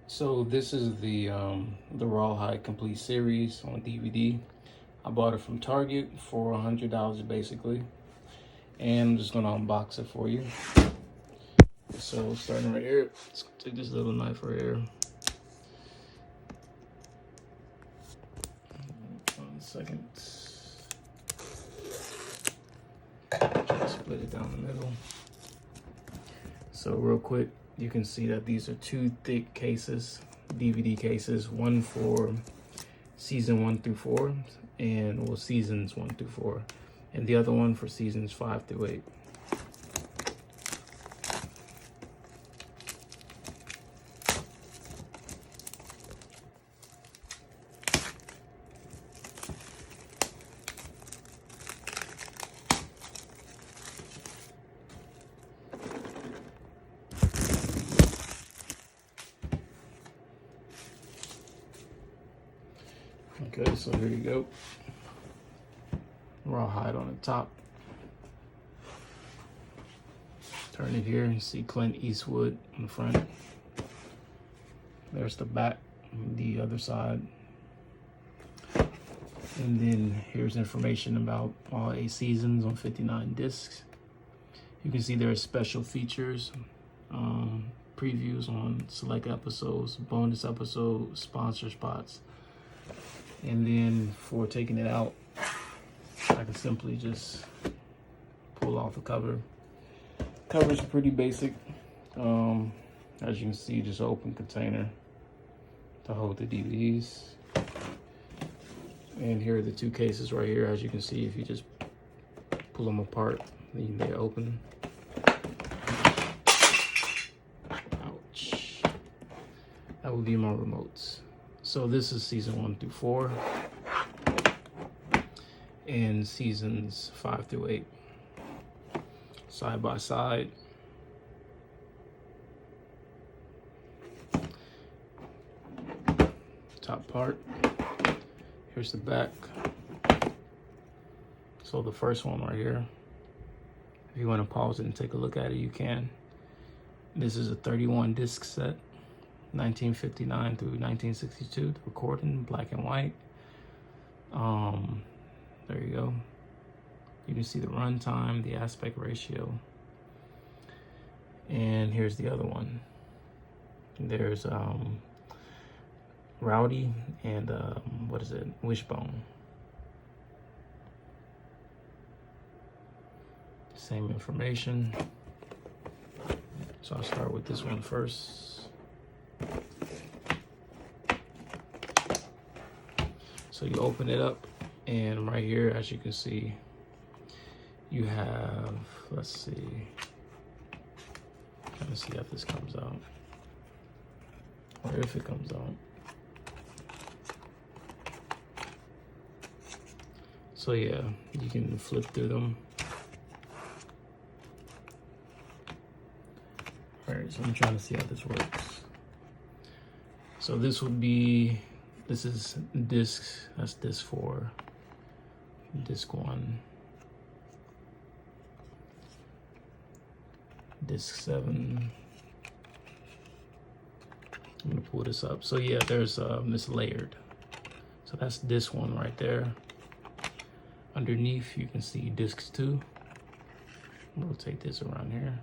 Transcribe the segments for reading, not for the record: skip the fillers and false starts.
So this is the Rawhide Complete Series on DVD. I bought it from Target for $100 basically, and I'm just gonna unbox it for you. So starting right here, let's take this little knife right here. 1 second. Just split it down the middle. So real quick, you can see that these are two thick cases, DVD cases, one for season 1 through 4, and well, seasons 1 through 4, and the other one for seasons 5 through 8. Okay, so here you go. Rawhide on the top. Turn it here and see Clint Eastwood in the front. There's the back, the other side. And then here's information about all 8 seasons on 59 discs. You can see there are special features, previews on select episodes, bonus episodes, sponsor spots. And then for taking it out, I can simply just pull off the cover. Cover's pretty basic. As you can see, just an open container to hold the DVDs. And here are the 2 cases right here. As you can see, if you just pull them apart, then they open. Ouch. That would be my remotes. So this is season 1 through 4 and seasons 5 through 8. Side by side. Top part. Here's the back. So the first one right here, if you want to pause it and take a look at it, you can. This is a 31 disc set, 1959 through 1962, the recording, black and white. There you go. You can see the runtime, the aspect ratio. And here's the other one. There's Rowdy and what is it? Wishbone. Same information. So I'll start with this one first. So you open it up, and right here, as you can see, you have, let's see, trying to see if this comes out, or if it comes out. So yeah, you can flip through them. All right, so I'm trying to see how this works. So this would be, this is discs, that's disc 4, disc 1, disc 7. I'm gonna pull this up. So yeah, there's this layered. So that's disc 1 right there. Underneath, you can see discs 2. Rotate this around here.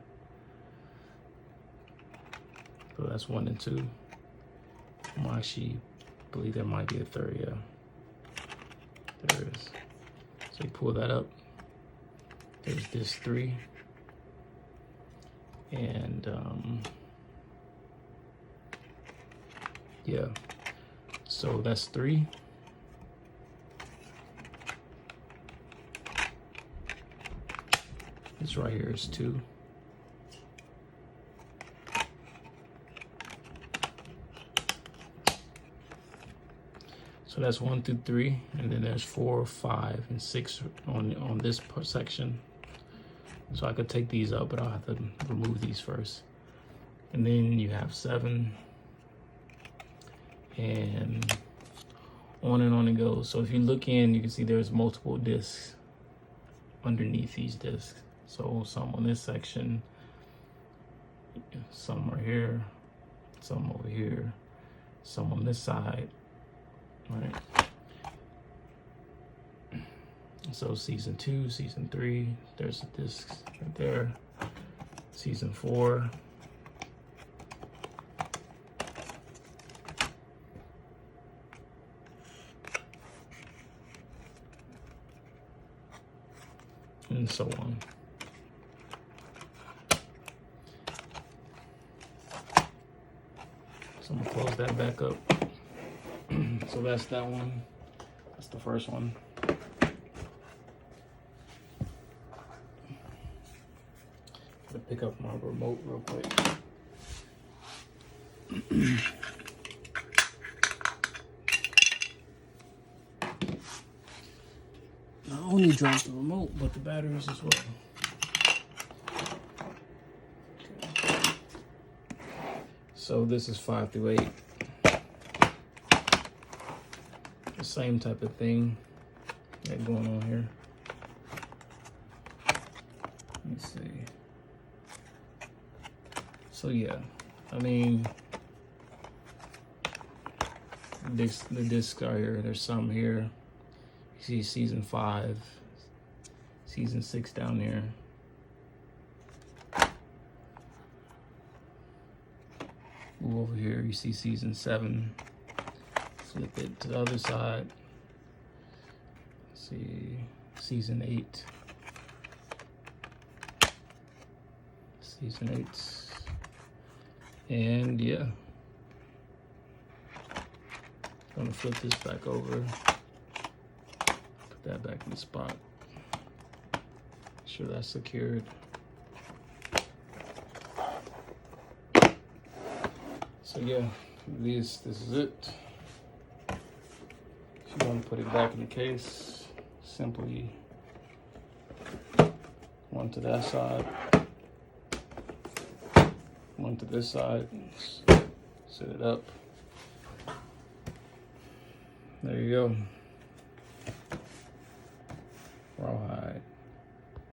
So that's 1 and 2. I actually believe there might be a 3rd, yeah. There it is. So you pull that up. There's disc 3. And yeah, so that's 3. This right here is 2. So that's 1 through 3, and then there's 4, 5, and 6 on this section. So I could take these up, but I'll have to remove these first. And then you have 7, and on it goes. So if you look in, you can see there's multiple discs underneath these discs. So some on this section, some are here, some over here. some on this side, right? So season 2, season 3, there's the discs right there. Season 4. And so on. So I'm gonna close that back up. So that's that one. That's the first one. Gotta pick up my remote real quick. Not only dropped the remote, but the batteries as well. Okay. So this is 5 through 8. The same type of thing that going on here. Let me see. So yeah, I mean, the discs are here. There's some here. You see season 5, season 6 down there. Move over here, you see season 7. Flip it to the other side. Let's see, season 8. Season 8. And yeah. I'm gonna flip this back over. Put that back in the spot. Make sure that's secured. So yeah, this is it. If you want to put it back in the case, simply one to that side, one to this side, set it up. There you go. Rawhide.